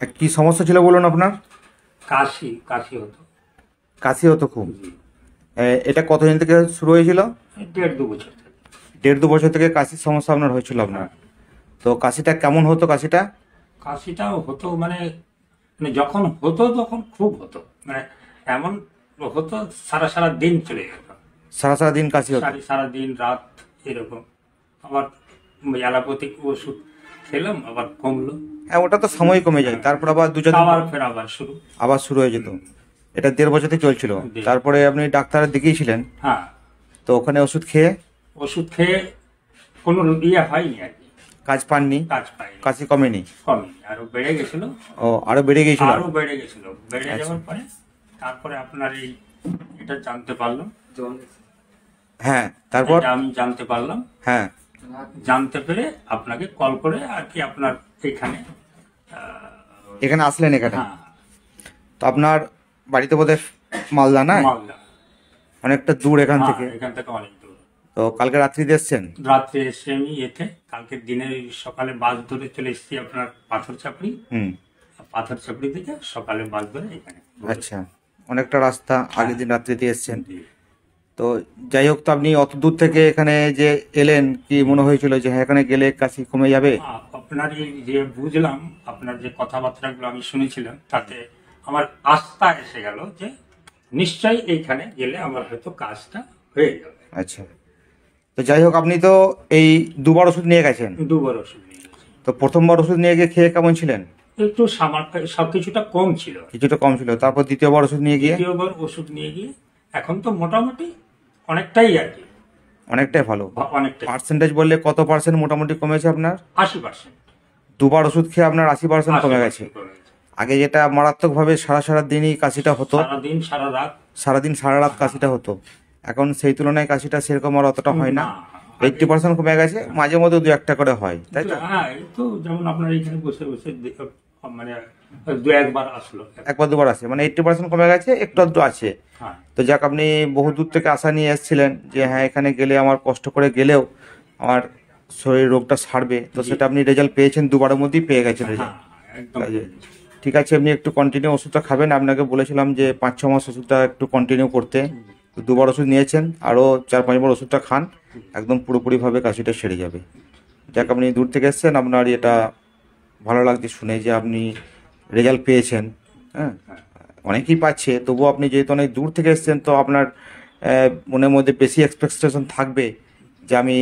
কি সমস্যা ছিল বলুন আপনার? কাশি হতো। কাশি হতো খুব? এটা কতদিন থেকে শুরু হয়েছিল? 1.5-2 বছর থেকে। 1.5-2 বছর থেকে কাশির সমস্যা আপনার হয়েছিল আপনার। তো কাশিটা কেমন হতো? কাশিটাও হতো মানে যখন হতো তখন খুব হতো, মানে এমন হতো সারা দিন চলে যেত। সারা দিন কাশি হতো? সারা দিন রাত এরকম। আবার অ্যালোপ্যাথিক ওষুধ খেলাম, আবার কমলো। হ্যাঁ, ওটা তো সময় কমে যায়, তারপর আবার 2-4 দিন আবার শুরু হয়ে যেত। এটা 1.5 বছর থেকে চলছিল। তারপরে আপনি ডাক্তার দেখিয়েছিলেন? হ্যাঁ। তো ওখানে ওষুধ খেয়ে কোনো হয়নি আর কি, কাজ পাননি? কাশি কমেনি? আরো বেড়ে গেছিল। ও, আরো বেড়ে গেছিল? বেড়ে যাওয়ার পরে তারপরে আপনার এটা জানতে পারলাম। হ্যাঁ, তারপর আমি জানতে পারলাম। হ্যাঁ, জানতে পেরে আপনাকে কল করে আর কি আপনার এখানে আসলেন। হ্যাঁ। তো আপনার বাড়িতে বোধহয় মালদা, না? মালদা অনেকটা দূর এখান থেকে। অনেক দূর। তো কালকে রাত্রিতে এসছেন? রাত্রে এসে আমি কালকে দিনের সকালে বাস ধরে চলে এসেছি আপনার পাথরচাপড়ি। পাথরচাপড়ি থেকে সকালে বাস ধরে এখানে। আচ্ছা, অনেকটা রাস্তা। আগের দিন রাত্রিতে এসছেন। তো যাই হোক, তো আপনি অত দূর থেকে এখানে যে এলেন, কি মনে হয়েছিল যে হ্যাঁ এখানে গেলে কাশি কমে যাবে? আপনার যে বুঝলাম, আপনার যে কথাবার্তাগুলো আমি শুনেছিলাম, তাতে আমার আস্থা এসে গেল যে নিশ্চয়ই এইখানে গেলে আমার হয়তো কাজটা হয়ে যাবে। আচ্ছা, তো যাই হোক, আপনি তো এই 2বার ওষুধ নিয়ে গেছেন? 2বার ওষুধ নিয়ে গেছি। তো প্রথমবার ওষুধ নিয়ে গিয়ে খেয়ে কেমন ছিলেন? একটু কিছুটা কম ছিল। তারপর দ্বিতীয়বার ওষুধ নিয়ে গিয়ে এখন তো মোটামুটি অনেকটাই আর কি। অনেকটাই ভালো। অনেকটাই। পার্সেন্টেজ বললে কত পার্সেন্ট মোটামুটি কমেছে আপনার? 80%। 2বার ওষুধ খেয়ে আপনার 80% কমে গেছে। আগে যেটা মারাত্মকভাবে সারা দিনই কাশিটা হতো, সারাদিন সারা রাত কাশিটা হতো, এখন সেই তুলনায় কাশিটা সেরকম আর অতটা হয় না। 80% কমে গেছে। মাঝে মধ্যে 2-1টা করে হয়, তাই তো? হ্যাঁ, তো যেমন আপনার এখানে বসে মানে 2-1বার আসলো, 1-2বার আসে, মানে 80% কমে গেছে, একটু আধটু আছে। তো যাক, আপনি বহু দূর থেকে আশা নিয়ে এসেছিলেন যে হ্যাঁ এখানে গেলে আমার কষ্ট করে গেলেও আমার শরীর রোগটা সারবে, তো সেটা আপনি রেজাল্ট পেয়েছেন, 2বারের মধ্যেই পেয়ে গেছেন রেজাল্ট। ঠিক আছে, আপনি একটু কন্টিনিউ ওষুধটা খাবেন। আপনাকে বলেছিলাম যে 5-6 মাস ওষুধটা একটু কন্টিনিউ করতে। তো 2বার ওষুধ নিয়েছেন, আরও 4-5বার ওষুধটা খান, একদম পুরোপুরিভাবে কাশিটা সেরে যাবে। যাক, আপনি দূর থেকে এসছেন, আপনার এটা ভালো লাগছে শুনে যে আপনি রেজাল্ট পেয়েছেন। হ্যাঁ, অনেকেই পাচ্ছে, তবুও আপনি যেহেতু অনেক দূর থেকে এসছেন, তো আপনার মনের মধ্যে বেশি এক্সপেকটেশন থাকবে যে আমি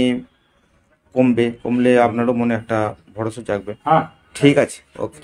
কমলে আপনারও মনে একটা ভরসা জাগবে। হ্যাঁ, ঠিক আছে, ওকে।